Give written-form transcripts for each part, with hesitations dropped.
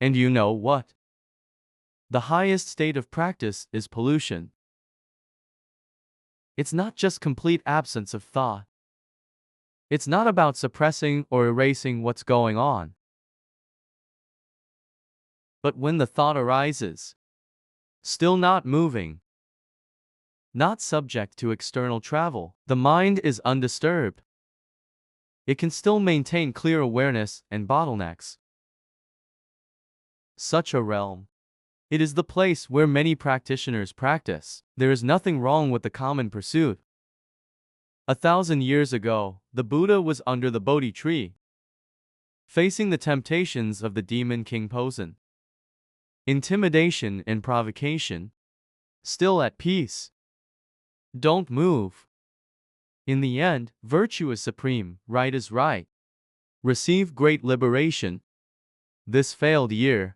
And you know what? The highest state of practice is pollution. It's not just complete absence of thought. It's not about suppressing or erasing what's going on. But when the thought arises, still not moving, not subject to external travel, the mind is undisturbed. It can still maintain clear awareness and bottlenecks. Such a realm. It is the place where many practitioners practice. There is nothing wrong with the common pursuit. 1,000 years ago, the Buddha was under the Bodhi tree, facing the temptations of the demon King Posen. Intimidation and provocation, still at peace. Don't move. In the end, virtue is supreme, right is right. Receive great liberation. This failed year.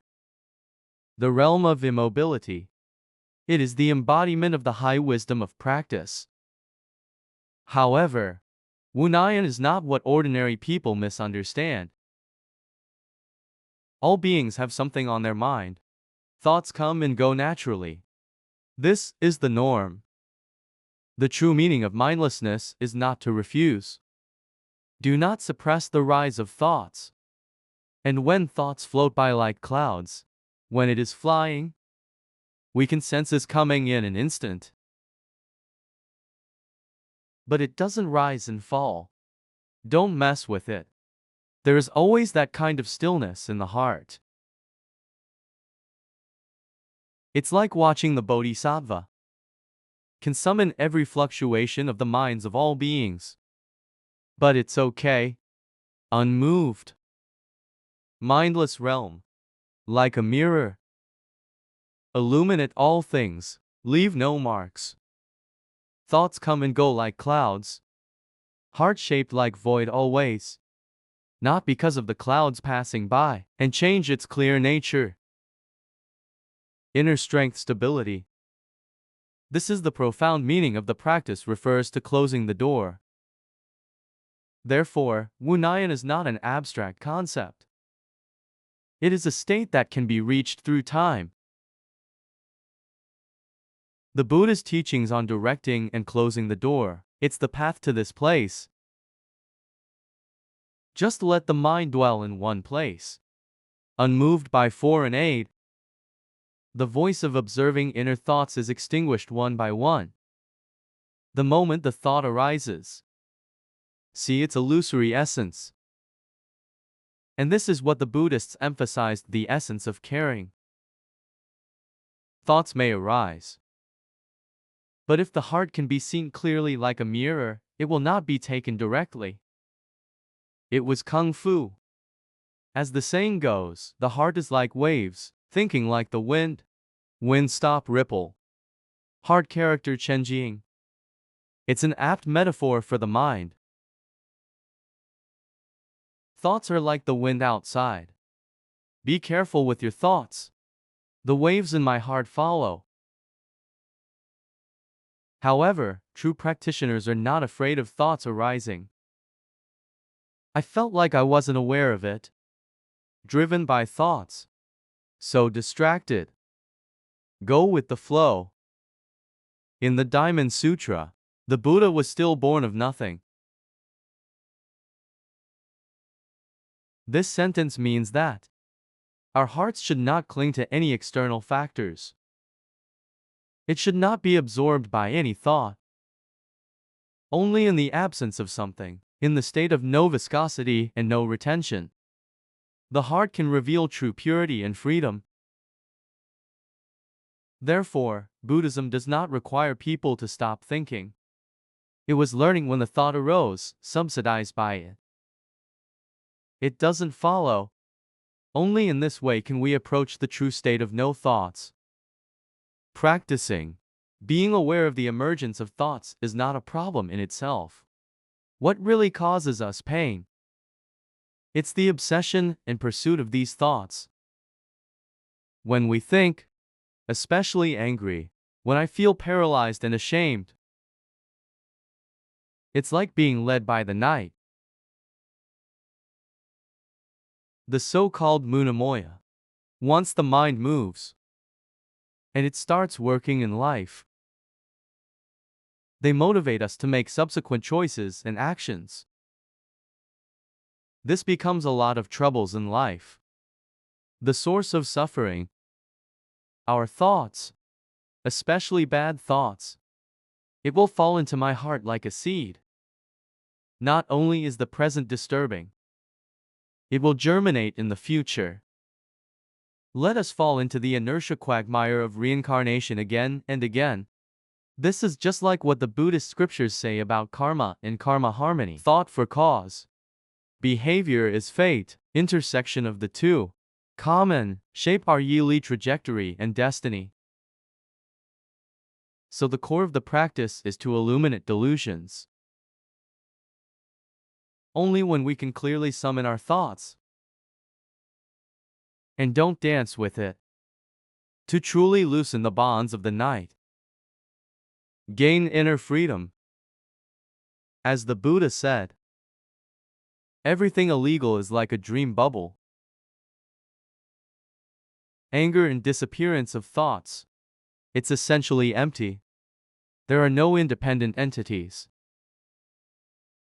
The realm of immobility. It is the embodiment of the high wisdom of practice. However, Wunayan is not what ordinary people misunderstand. All beings have something on their mind. Thoughts come and go naturally. This is the norm. The true meaning of mindlessness is not to refuse. Do not suppress the rise of thoughts. And when thoughts float by like clouds, when it is flying, we can sense it coming in an instant. But it doesn't rise and fall. Don't mess with it. There is always that kind of stillness in the heart. It's like watching the Bodhisattva. Can summon every fluctuation of the minds of all beings. But it's okay. Unmoved. Mindless realm. Like a mirror. Illuminate all things. Leave no marks. Thoughts come and go like clouds. Heart-shaped like void always. Not because of the clouds passing by, and change its clear nature. Inner strength stability. This is the profound meaning of the practice refers to closing the door. Therefore, Wunayan is not an abstract concept. It is a state that can be reached through time. The Buddha's teachings on directing and closing the door, it's the path to this place. Just let the mind dwell in one place, unmoved by foreign aid. The voice of observing inner thoughts is extinguished one by one. The moment the thought arises, see its illusory essence. And this is what the Buddhists emphasized, the essence of caring. Thoughts may arise, but if the heart can be seen clearly like a mirror, it will not be taken directly. It was Kung Fu. As the saying goes, the heart is like waves, thinking like the wind. Wind stop ripple. Heart character CHINH. It's an apt metaphor for the mind. Thoughts are like the wind outside. Be careful with your thoughts. The waves in my heart follow. However, true practitioners are not afraid of thoughts arising. I felt like I wasn't aware of it. Driven by thoughts. So distracted. Go with the flow. In the Diamond Sutra, the Buddha was still born of nothing. This sentence means that our hearts should not cling to any external factors. It should not be absorbed by any thought. Only in the absence of something, in the state of no viscosity and no retention, the heart can reveal true purity and freedom. Therefore, Buddhism does not require people to stop thinking. It was learning when the thought arose, subsidized by it. It doesn't follow. Only in this way can we approach the true state of no thoughts. Practicing, being aware of the emergence of thoughts is not a problem in itself. What really causes us pain? It's the obsession and pursuit of these thoughts. When we think, especially angry, when I feel paralyzed and ashamed, it's like being led by the night. The so-called Munamoya. Once the mind moves, and it starts working in life, they motivate us to make subsequent choices and actions. This becomes a lot of troubles in life. The source of suffering, our thoughts, especially bad thoughts. It will fall into my heart like a seed. Not only is the present disturbing, it will germinate in the future. Let us fall into the inertia quagmire of reincarnation again and again. This is just like what the Buddhist scriptures say about karma and karma harmony. Thought for cause. Behavior is fate. Intersection of the two. Common, shape our yearly trajectory and destiny. So the core of the practice is to illuminate delusions. Only when we can clearly summon our thoughts and don't dance with it, to truly loosen the bonds of the night, gain inner freedom. As the Buddha said, everything illegal is like a dream bubble. Anger and disappearance of thoughts. It's essentially empty. There are no independent entities.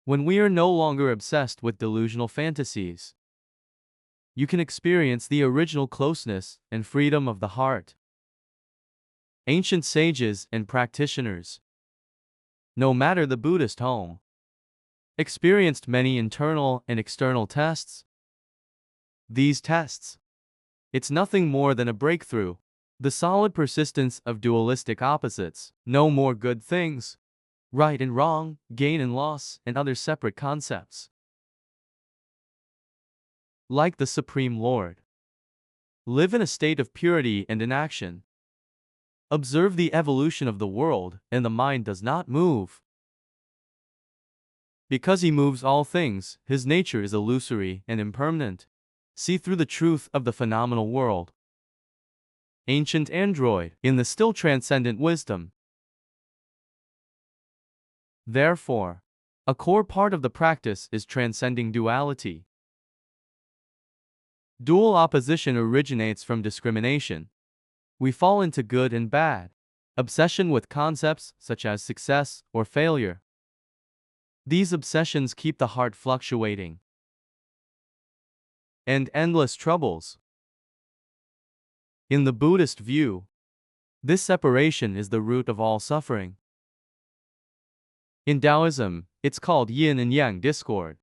When we are no longer obsessed with delusional fantasies, you can experience the original closeness and freedom of the heart. Ancient sages and practitioners, no matter the Buddhist home, experienced many internal and external tests. These tests, it's nothing more than a breakthrough, the solid persistence of dualistic opposites, no more good things, right and wrong, gain and loss, and other separate concepts. Like the Supreme Lord, live in a state of purity and inaction. Observe the evolution of the world, and the mind does not move. Because he moves all things, his nature is illusory and impermanent. See through the truth of the phenomenal world. Ancient android, in the still transcendent wisdom. Therefore, a core part of the practice is transcending duality. Dual opposition originates from discrimination. We fall into good and bad, obsession with concepts such as success or failure. These obsessions keep the heart fluctuating and endless troubles. In the Buddhist view, this separation is the root of all suffering. In Taoism, it's called yin and yang discord.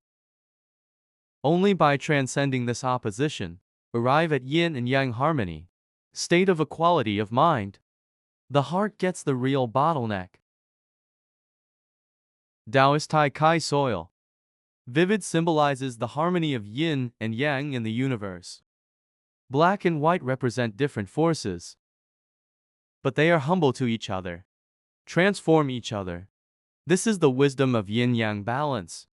Only by transcending this opposition, arrive at yin and yang harmony, state of equality of mind, the heart gets the real bottleneck. Taoist Tai Chi soil. Vivid symbolizes the harmony of yin and yang in the universe. Black and white represent different forces, but they are humble to each other, transform each other. This is the wisdom of yin-yang balance.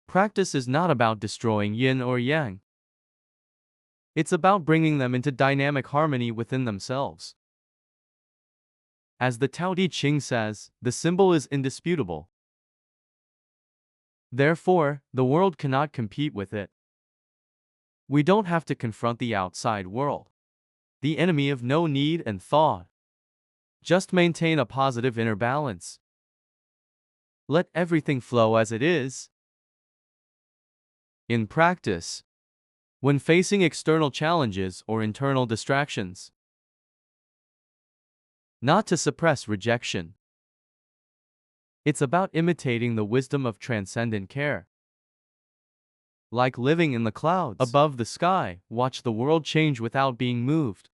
Practice is not about destroying yin or yang. It's about bringing them into dynamic harmony within themselves. As the Tao Te Ching says, the symbol is indisputable. Therefore, the world cannot compete with it. We don't have to confront the outside world, the enemy of no need and thought. Just maintain a positive inner balance. Let everything flow as it is. In practice, when facing external challenges or internal distractions, not to suppress rejection. It's about imitating the wisdom of transcendent care. Like living in the clouds above the sky, watch the world change without being moved.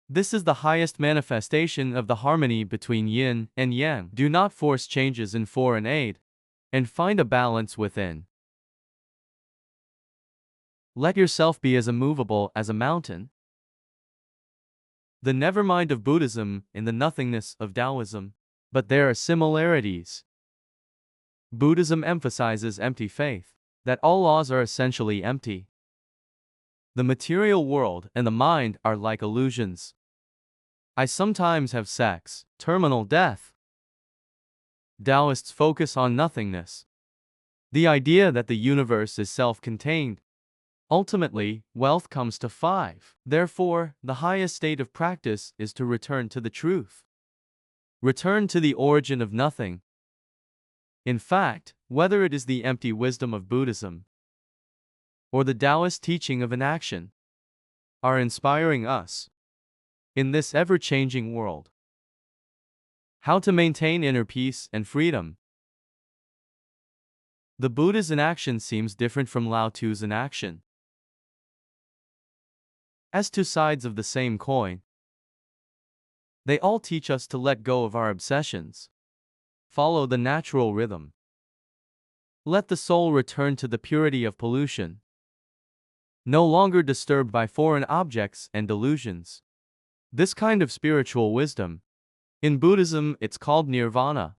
This is the highest manifestation of the harmony between yin and yang. Do not force changes in foreign aid, and find a balance within. Let yourself be as immovable as a mountain. The nevermind of Buddhism in the nothingness of Taoism, but there are similarities. Buddhism emphasizes empty faith, that all laws are essentially empty. The material world and the mind are like illusions. I sometimes have sex, terminal death. Taoists focus on nothingness. The idea that the universe is self-contained. Ultimately, wealth comes to 5. Therefore, the highest state of practice is to return to the truth. Return to the origin of nothing. In fact, whether it is the empty wisdom of Buddhism or the Taoist teaching of inaction, are inspiring us in this ever-changing world. How to maintain inner peace and freedom. The Buddha's inaction seems different from Lao Tzu's inaction. As two sides of the same coin, they all teach us to let go of our obsessions, follow the natural rhythm, let the soul return to the purity of pollution, no longer disturbed by foreign objects and delusions. This kind of spiritual wisdom, in Buddhism it's called nirvana.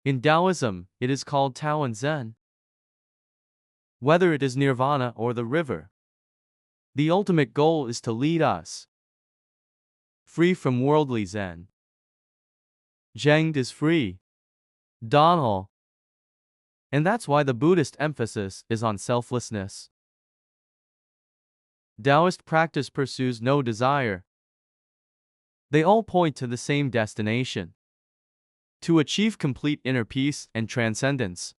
In Taoism, it is called Tao and Zen. Whether it is nirvana or the river, the ultimate goal is to lead us free from worldly Zen. Zheng is free. Donal. And that's why the Buddhist emphasis is on selflessness. Taoist practice pursues no desire. They all point to the same destination: to achieve complete inner peace and transcendence.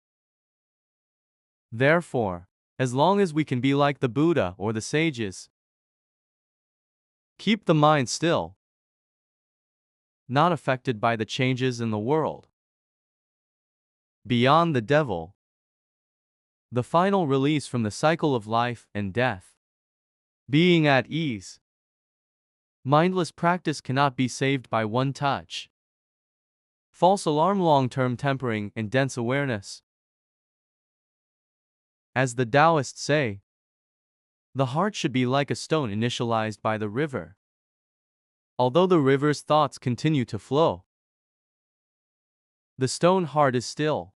Therefore, as long as we can be like the Buddha or the sages, keep the mind still, not affected by the changes in the world, beyond the devil, the final release from the cycle of life and death, being at ease. Mindless practice cannot be saved by one touch. False alarm, long-term tempering, and dense awareness. As the Taoists say, the heart should be like a stone initialized by the river. Although the river's thoughts continue to flow, the stone heart is still.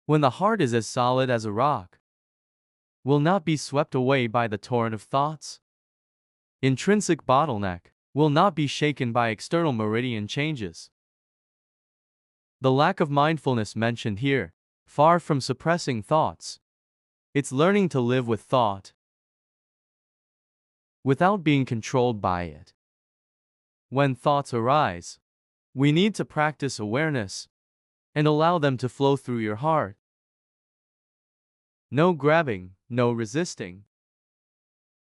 When the heart is as solid as a rock, will not be swept away by the torrent of thoughts. Intrinsic bottleneck will not be shaken by external meridian changes. The lack of mindfulness mentioned here, far from suppressing thoughts, it's learning to live with thought without being controlled by it. When thoughts arise, we need to practice awareness and allow them to flow through your heart. No grabbing, no resisting.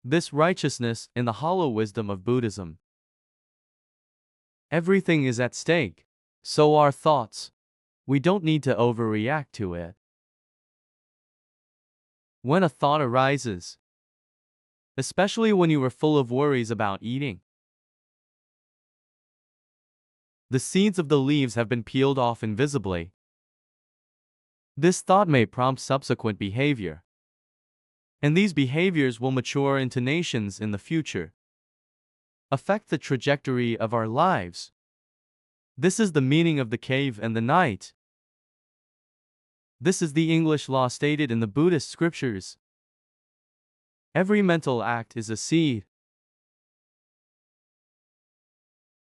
This righteousness in the hollow wisdom of Buddhism. Everything is at stake, so are thoughts. We don't need to overreact to it. When a thought arises, especially when you are full of worries about eating, the seeds of the leaves have been peeled off invisibly. This thought may prompt subsequent behavior, and these behaviors will mature into nations in the future, affect the trajectory of our lives. This is the meaning of the cave and the night. This is the English law stated in the Buddhist scriptures. Every mental act is a seed.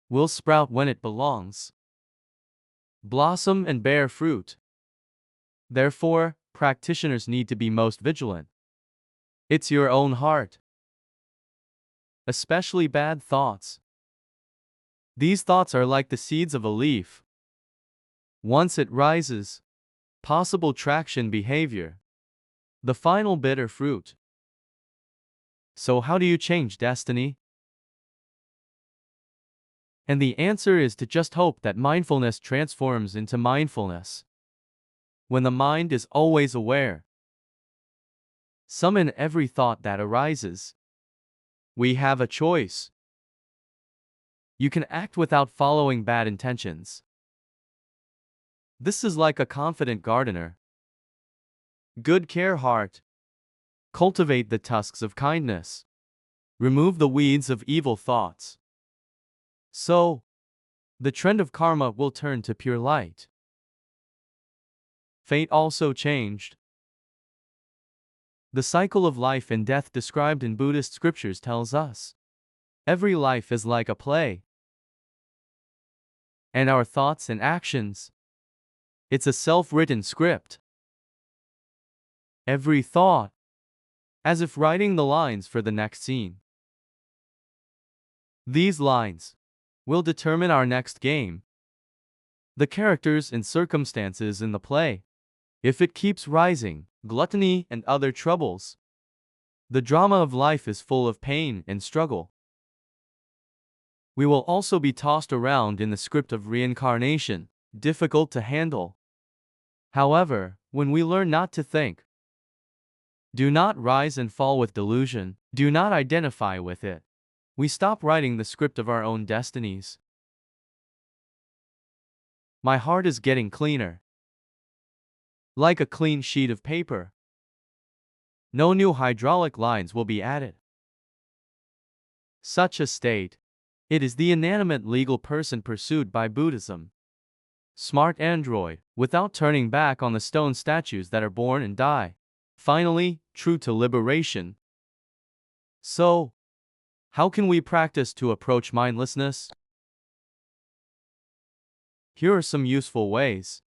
Will sprout when it belongs, blossom and bear fruit. Therefore, practitioners need to be most vigilant. It's your own heart, especially bad thoughts. These thoughts are like the seeds of a leaf. Once it rises, possible traction behavior, the final bitter fruit. So how do you change destiny? And the answer is to just hope that mindfulness transforms into mindfulness. When the mind is always aware, summon every thought that arises. We have a choice. You can act without following bad intentions. This is like a confident gardener. Good care heart. Cultivate the tusks of kindness. Remove the weeds of evil thoughts. So, the trend of karma will turn to pure light. Fate also changed. The cycle of life and death described in Buddhist scriptures tells us every life is like a play. And our thoughts and actions, it's a self-written script. every thought, as if writing the lines for the next scene. These lines will determine our next game, the characters and circumstances in the play. If it keeps rising, gluttony and other troubles, the drama of life is full of pain and struggle. We will also be tossed around in the script of reincarnation, difficult to handle. However, when we learn not to think, do not rise and fall with delusion, do not identify with it, we stop writing the script of our own destinies. My heart is getting cleaner, like a clean sheet of paper. No new hydraulic lines will be added. Such a state, it is the inanimate legal person pursued by Buddhism. Smart android, without turning back on the stone statues that are born and die. Finally, true to liberation. So, how can we practice to approach mindlessness? Here are some useful ways.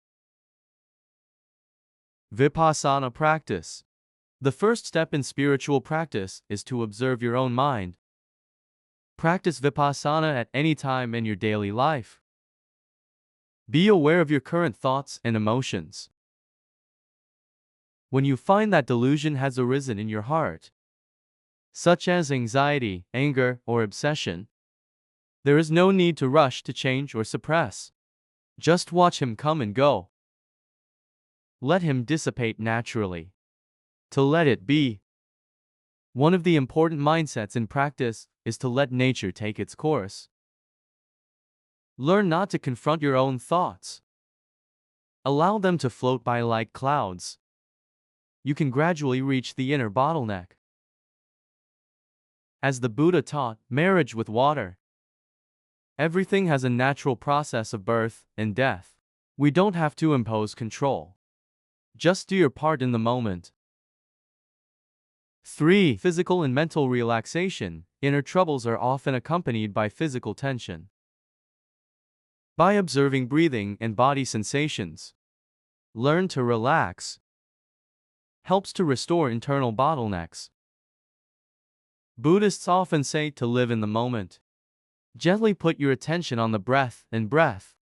Vipassana practice. The first step in spiritual practice is to observe your own mind. Practice Vipassana at any time in your daily life. Be aware of your current thoughts and emotions. When you find that delusion has arisen in your heart, such as anxiety, anger, or obsession, there is no need to rush to change or suppress. Just watch him come and go. Let him dissipate naturally. To let it be. One of the important mindsets in practice is to let nature take its course. Learn not to confront your own thoughts. Allow them to float by like clouds. You can gradually reach the inner bottleneck. As the Buddha taught, marriage with water. Everything has a natural process of birth and death. We don't have to impose control. Just do your part in the moment. 3. Physical and mental relaxation. Inner troubles are often accompanied by physical tension. By observing breathing and body sensations, learn to relax. Helps to restore internal bottlenecks. Buddhists often say to live in the moment. Gently put your attention on the breath and breath.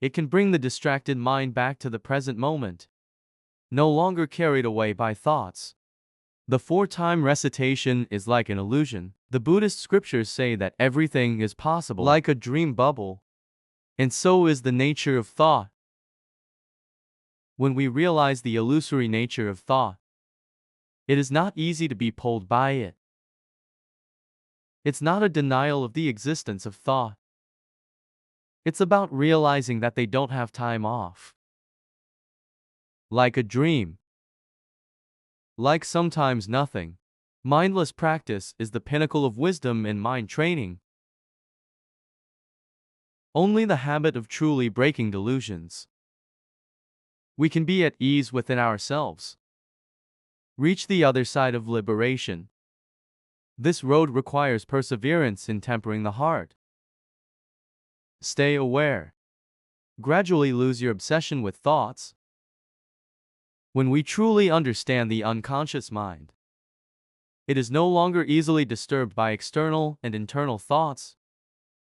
It can bring the distracted mind back to the present moment, no longer carried away by thoughts. The 4-time recitation is like an illusion. The Buddhist scriptures say that everything is possible, like a dream bubble, and so is the nature of thought. When we realize the illusory nature of thought, it is not easy to be pulled by it. It's not a denial of the existence of thought. It's about realizing that they don't have time off. Like a dream. Like sometimes nothing. Mindless practice is the pinnacle of wisdom and mind training. Only the habit of truly breaking delusions. We can be at ease within ourselves. Reach the other side of liberation. This road requires perseverance in tempering the heart. Stay aware. Gradually lose your obsession with thoughts. When we truly understand the unconscious mind, it is no longer easily disturbed by external and internal thoughts,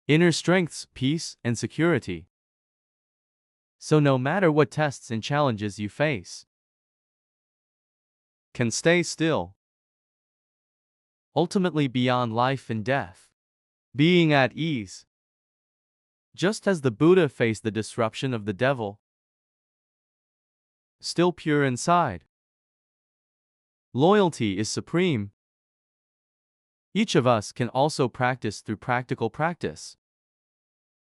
inner strengths, peace, and security. So no matter what tests and challenges you face, can stay still. Ultimately beyond life and death, being at ease. Just as the Buddha faced the disruption of the devil, still pure inside. Loyalty is supreme. Each of us can also practice through practical practice.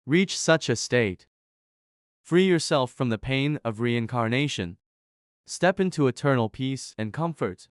Reach such a state. Free yourself from the pain of reincarnation. Step into eternal peace and comfort.